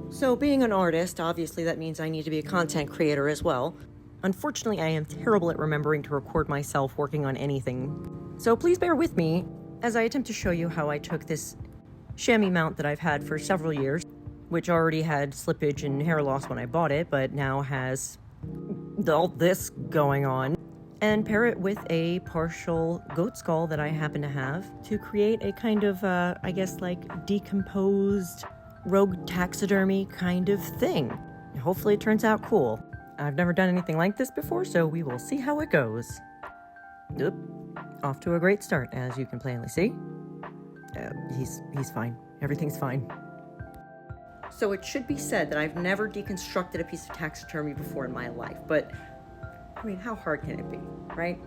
So being an artist, obviously that means I need to be a content creator as well. Unfortunately, I am terrible at remembering to record myself working on anything. So please bear with me as I attempt to show you how I took this chamois mount that I've had for several years, which already had slippage and hair loss when I bought it, but now has all this going on, and pair it with a partial goat skull that I happen to have to create a kind of, I guess, like decomposed rogue taxidermy kind of thing. Hopefully it turns out cool. I've never done anything like this before, so we will see how it goes. Oop. Off to a great start, as you can plainly see. He's fine. Everything's fine. So it should be said that I've never deconstructed a piece of taxidermy before in my life, but I mean, how hard can it be, right?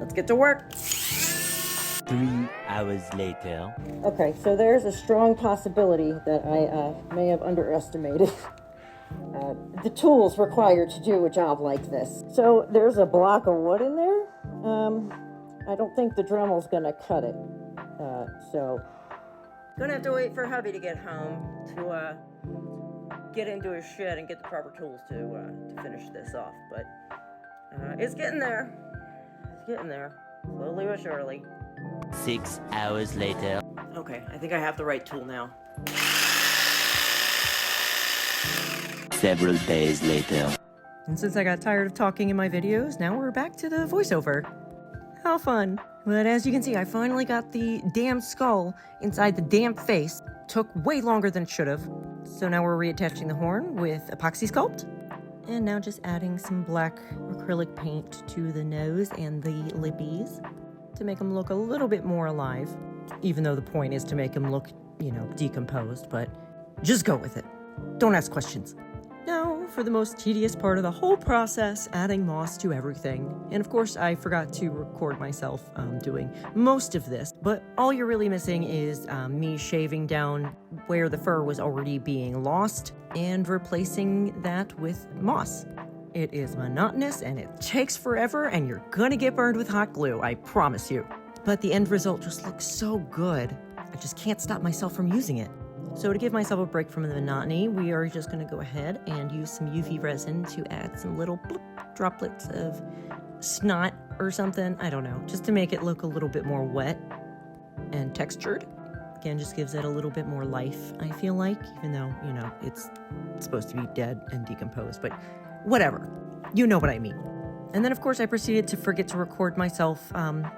Let's get to work. 3 hours later. Okay, so there's a strong possibility that I may have underestimated the tools required to do a job like this. So there's a block of wood in there. I don't think the Dremel's gonna cut it. So gonna have to wait for hubby to get home to get into his shed and get the proper tools to finish this off. But it's getting there. It's getting there. Slowly but surely. 6 hours later. Okay, I think I have the right tool now. Several days later. And since I got tired of talking in my videos, now we're back to the voiceover. How fun. But as you can see, I finally got the damn skull inside the damn face. Took way longer than it should have. So now we're reattaching the horn with epoxy sculpt. And now just adding some black acrylic paint to the nose and the lippies to make them look a little bit more alive. Even though the point is to make them look, decomposed, but just go with it. Don't ask questions. Now, for the most tedious part of the whole process, adding moss to everything. And of course, I forgot to record myself doing most of this, but all you're really missing is me shaving down where the fur was already being lost and replacing that with moss. It is monotonous and it takes forever and you're gonna get burned with hot glue, I promise you. But the end result just looks so good, I just can't stop myself from using it. So to give myself a break from the monotony, we are just going to go ahead and use some UV resin to add some little bloop droplets of snot or something. I don't know, just to make it look a little bit more wet and textured. Again, just gives it a little bit more life, I feel like, even though, it's supposed to be dead and decomposed, but whatever. You know what I mean. And then, of course, I proceeded to forget to record myself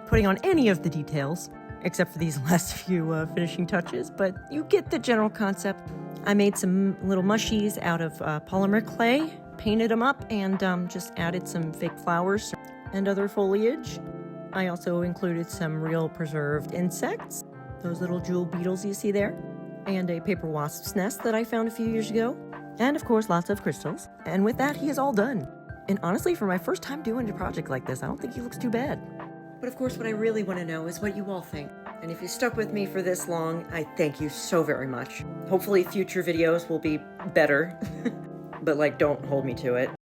putting on any of the details, except for these last few finishing touches, but you get the general concept. I made some little mushies out of polymer clay, painted them up, and just added some fake flowers and other foliage. I also included some real preserved insects, those little jewel beetles you see there, and a paper wasp's nest that I found a few years ago, and of course lots of crystals. And with that, he is all done. And honestly, for my first time doing a project like this, I don't think he looks too bad. But of course, what I really want to know is what you all think. And if you stuck with me for this long, I thank you so very much. Hopefully future videos will be better, but don't hold me to it.